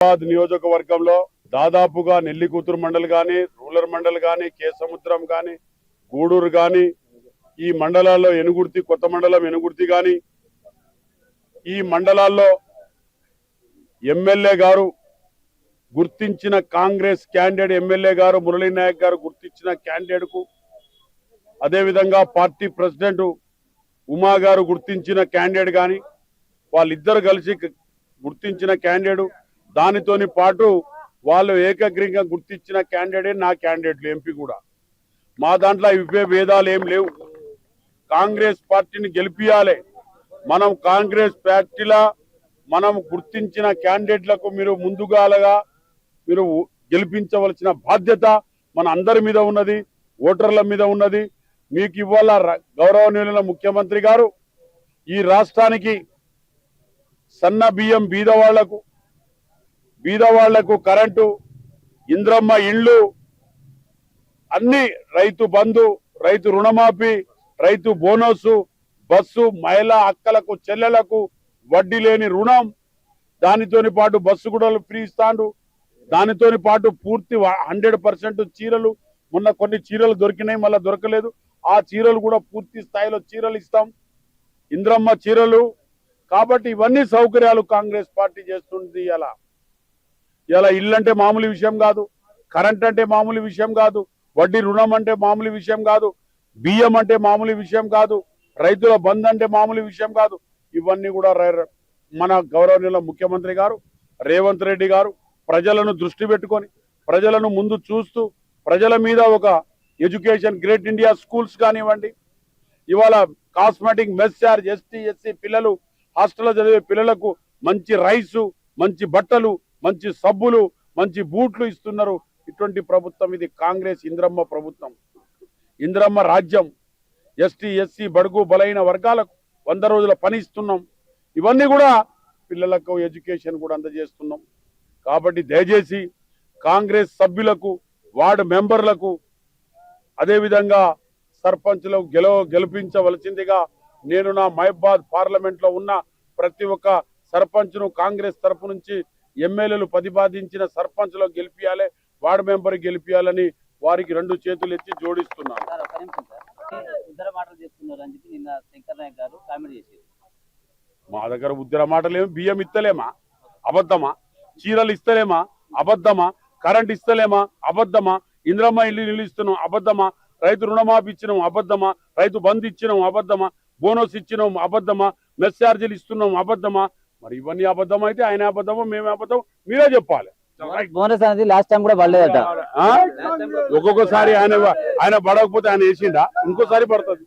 హైదరాబాద్ నియోజకవర్గంలో దాదాపుగా నెల్లికూతురు మండల్ గాని, రూరల్ మండల్ గాని, కేసముద్రం గాని, గూడూరు గాని, ఈ మండలాల్లో ఎనుగుర్తి, కొత్త మండలం ఎనుగుర్తి గాని, ఈ మండలాల్లో ఎమ్మెల్యే గారు గుర్తించిన కాంగ్రెస్ క్యాండిడేట్ ఎమ్మెల్యే గారు మురళీ నాయక్ గారు గుర్తించిన క్యాండిడేట్ కు, అదేవిధంగా పార్టీ ప్రెసిడెంట్ ఉమా గారు గుర్తించిన క్యాండిడేట్ గాని, వాళ్ళిద్దరు కలిసి గుర్తించిన క్యాండిడేట్, దానితోని పాటు వాళ్ళు ఏకగ్రీవంగా గుర్తించిన క్యాండిడేట్ నా క్యాండిడేట్లు ఎంపీ కూడా. మా దాంట్లో ఇవే భేదాలు ఏం లేవు. కాంగ్రెస్ పార్టీని గెలిపియాలి. మనం కాంగ్రెస్ పార్టీలా మనం గుర్తించిన క్యాండిడేట్లకు మీరు ముందుగాలగా మీరు గెలిపించవలసిన బాధ్యత మన అందరి మీద ఉన్నది, ఓటర్ల మీద ఉన్నది. మీకు ఇవాళ గౌరవనీయులైన ముఖ్యమంత్రి గారు ఈ రాష్ట్రానికి సన్న బియ్యం బీదవాళ్లకు కరెంటు, ఇంద్రమ్మ ఇళ్ళు, అన్ని రైతు బంధు, రైతు రుణమాఫీ, రైతు బోనస్, బస్సు, మహిళా అక్కలకు చెల్లెలకు వడ్డీ లేని రుణం, దానితోని పాటు బస్సు కూడా ఫ్రీ ఇస్తాడు. దానితోని పాటు పూర్తి 100% చీరలు, మొన్న కొన్ని చీరలు దొరికినాయి, మళ్ళీ దొరకలేదు. ఆ చీరలు కూడా పూర్తి స్థాయిలో చీరలు ఇస్తాం, ఇంద్రమ్మ చీరలు. కాబట్టి ఇవన్నీ సౌకర్యాలు కాంగ్రెస్ పార్టీ చేస్తుంది. ఇలా ఇల్లు అంటే మామూలు విషయం కాదు, కరెంట్ అంటే మామూలు విషయం కాదు, వడ్డీ రుణం అంటే మామూలు విషయం కాదు, బియ్యం అంటే మామూలు విషయం కాదు, రైతుల బంద్ అంటే మామూలు విషయం కాదు. ఇవన్నీ కూడా మన గౌరవనీయుల ముఖ్యమంత్రి గారు రేవంత్ రెడ్డి గారు ప్రజలను దృష్టి పెట్టుకొని, ప్రజలను ముందు చూస్తూ, ప్రజల మీద ఒక ఎడ్యుకేషన్, గ్రేట్ ఇండియా స్కూల్స్ కానివ్వండి, ఇవాళ cosmetic mess charge, ST SC పిల్లలు హాస్టల్లో చదివే పిల్లలకు మంచి రైసు, మంచి బట్టలు, మంచి సబ్బులు, మంచి బూట్లు ఇస్తున్నారు. ఇటువంటి ప్రభుత్వం ఇది కాంగ్రెస్ ఇంద్రమ్మ ప్రభుత్వం, ఇంద్రమ్మ రాజ్యం. ఎస్టీ ఎస్సీ బడుగు బలైన వర్గాలకు 100 రోజుల పని ఇస్తున్నాం. ఇవన్నీ కూడా పిల్లలకు ఎడ్యుకేషన్ కూడా అందజేస్తున్నాం. కాబట్టి దయచేసి కాంగ్రెస్ సభ్యులకు, వార్డు మెంబర్లకు, అదేవిధంగా సర్పంచ్లకు గెలిపించవలసిందిగా నేను నా మహబాద్ పార్లమెంట్ లో ఉన్న ప్రతి ఒక్క సర్పంచ్ను కాంగ్రెస్ తరఫు నుంచి ఎమ్మెల్యేలు ప్రతిపాదించిన సర్పంచ్లో గెలిపియాలి, వార్డు మెంబర్ గెలిపియాలని వారికి 2 చేతులు ఎత్తి జోడిస్తున్నాను. మా దగ్గర ఉద్దర మాటలేమో, బియ్యం ఇస్తలేమా అబద్ధమా, చీరలు ఇస్తలేమా అబద్ధమా, కరెంట్ ఇస్తలేమా అబద్ధమా, ఇంద్రమ్మ ఇల్లు ఇస్తున్నాం అబద్ధమా, రైతు రుణమాఫీ ఇచ్చినాం అబద్ధమా, రైతు బంధు ఇచ్చినాం అబద్ధమా, బోనస్ ఇచ్చినాం అబద్ధమా, మెస్ ఛార్జీలు ఇస్తున్నాం అబద్ధమా? మరి ఇవన్నీ అబద్ధం అయితే ఆయన అబద్ధమో మేమే అబద్ధం మీరే చెప్పాలి. బోనస్ అనేది లాస్ట్ టైం కూడా పడలేదట. ఒక్కొక్కసారి ఆయన పడకపోతే ఆయన వేసిండా, ఇంకోసారి పడుతుంది.